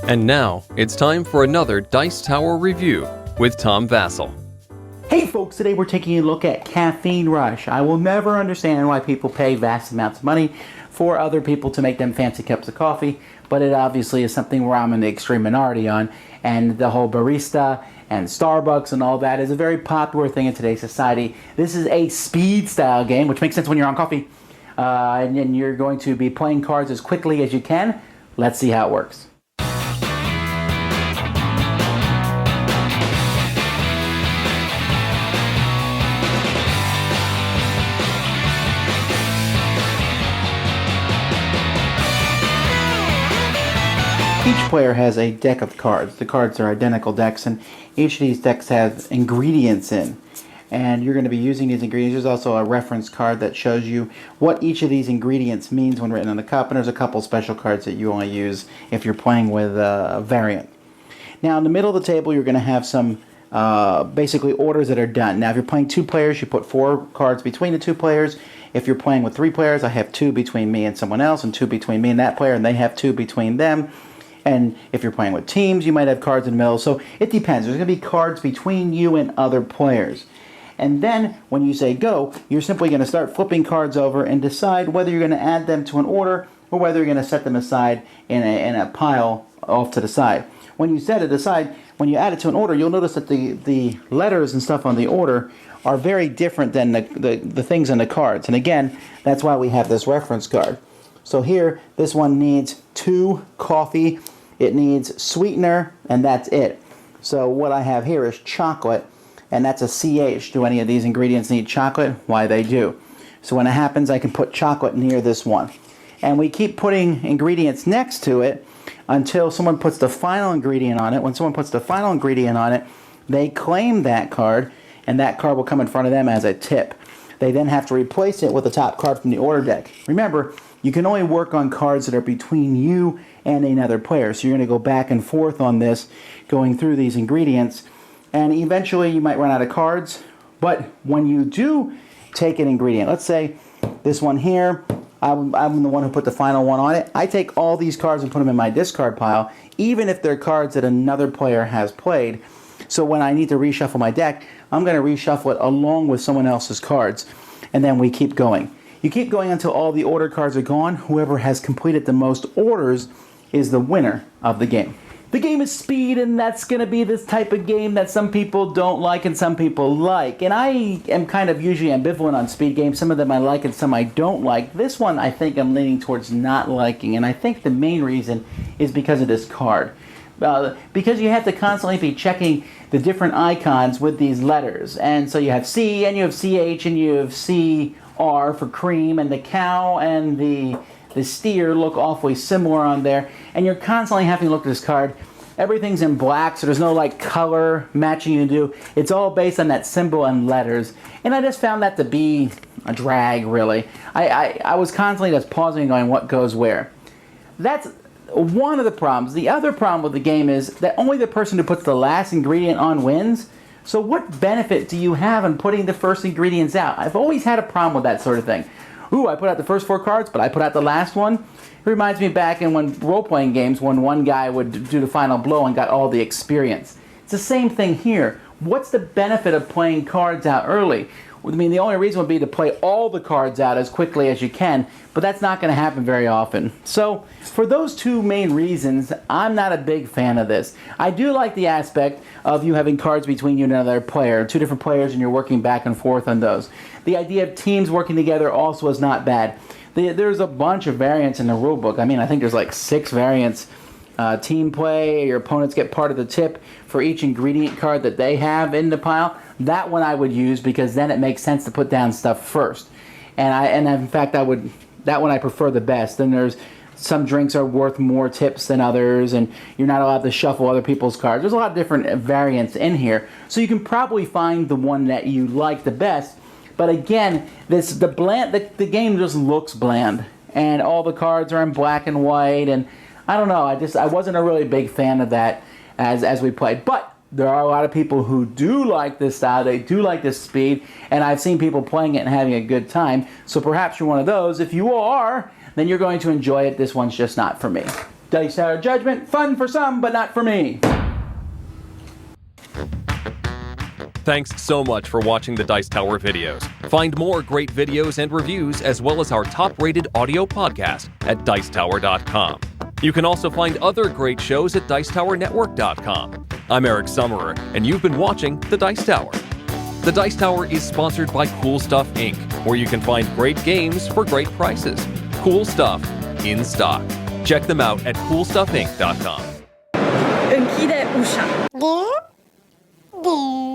And now, it's time for another Dice Tower review with Tom Vasel. Hey folks, today we're taking a look at Caffeine Rush. I will never understand why people pay vast amounts of money for other people to make them fancy cups of coffee, but it obviously is something where I'm in the extreme minority on, and the whole barista and Starbucks and all that is a very popular thing in today's society. This is a speed style game, which makes sense when you're on coffee, and you're going to be playing cards as quickly as you can. Let's see how it works. Each player has a deck of cards. The cards are identical decks, and each of these decks has ingredients in. And you're going to be using these ingredients. There's also a reference card that shows you what each of these ingredients means when written on the cup, and there's a couple special cards that you only use if you're playing with a variant. Now, in the middle of the table, you're going to have some basically orders that are done. Now, if you're playing two players, you put 4 cards between the 2 players. If you're playing with 3 players, I have 2 between me and someone else, and 2 between me and that player, and they have 2 between them. And if you're playing with teams, you might have cards in the middle. So it depends. There's going to be cards between you and other players. And then when you say go, you're simply going to start flipping cards over and decide whether you're going to add them to an order or whether you're going to set them aside in a pile off to the side. When you set it aside, when you add it to an order, you'll notice that the letters and stuff on the order are very different than the things in the cards. And again, that's why we have this reference card. So here, this one needs 2 coffee. It needs sweetener, and that's it. So what I have here is chocolate, and that's a CH. Do any of these ingredients need chocolate? Why, they do. So when it happens, I can put chocolate near this one. And we keep putting ingredients next to it until someone puts the final ingredient on it. When someone puts the final ingredient on it, they claim that card, and that card will come in front of them as a tip. They then have to replace it with the top card from the order deck. Remember, you can only work on cards that are between you and another player. So you're going to go back and forth on this, going through these ingredients. And eventually you might run out of cards. But when you do take an ingredient, let's say this one here, I'm the one who put the final one on it. I take all these cards and put them in my discard pile, even if they're cards that another player has played. So when I need to reshuffle my deck, I'm going to reshuffle it along with someone else's cards. And then we keep going. You keep going until all the order cards are gone. Whoever has completed the most orders is the winner of the game. The game is speed, and that's going to be this type of game that some people don't like and some people like. And I am kind of usually ambivalent on speed games. Some of them I like and some I don't like. This one I think I'm leaning towards not liking, and I think the main reason is because of this card. Because you have to constantly be checking the different icons with these letters. And so you have C, and you have CH, and you have CR for cream, and the cow and the steer look awfully similar on there. And you're constantly having to look at this card. Everything's in black, so there's no like color matching you do. It's all based on that symbol and letters. And I just found that to be a drag, really. I was constantly just pausing and going, what goes where? That's one of the problems. The other problem with the game is that only the person who puts the last ingredient on wins. So what benefit do you have in putting the first ingredients out? I've always had a problem with that sort of thing. Ooh, I put out the first 4 cards, but I put out the last one. It reminds me back in when role-playing games when one guy would do the final blow and got all the experience. It's the same thing here. What's the benefit of playing cards out early? I mean, the only reason would be to play all the cards out as quickly as you can, but that's not going to happen very often. So, for those 2 main reasons, I'm not a big fan of this. I do like the aspect of you having cards between you and another player, 2 different players, and you're working back and forth on those. The idea of teams working together also is not bad. There's a bunch of variants in the rulebook. I mean, I think there's like 6 variants. Team play, your opponents get part of the tip for each ingredient card that they have in the pile. That one I would use because then it makes sense to put down stuff first. And in fact, that one I prefer the best. Then there's some drinks are worth more tips than others, and you're not allowed to shuffle other people's cards. There's a lot of different variants in here, so you can probably find the one that you like the best. But again, the game just looks bland, and all the cards are in black and white, and I don't know. I wasn't a really big fan of that as we played. But there are a lot of people who do like this style. They do like this speed, and I've seen people playing it and having a good time. So perhaps you're one of those. If you are, then you're going to enjoy it. This one's just not for me. Dice Tower Judgment, fun for some, but not for me. Thanks so much for watching the Dice Tower videos. Find more great videos and reviews, as well as our top-rated audio podcast at Dicetower.com. You can also find other great shows at Dicetowernetwork.com. I'm Eric Summerer, and you've been watching The Dice Tower. The Dice Tower is sponsored by Cool Stuff Inc., where you can find great games for great prices. Cool stuff in stock. Check them out at CoolStuffInc.com. Închide ușa. De?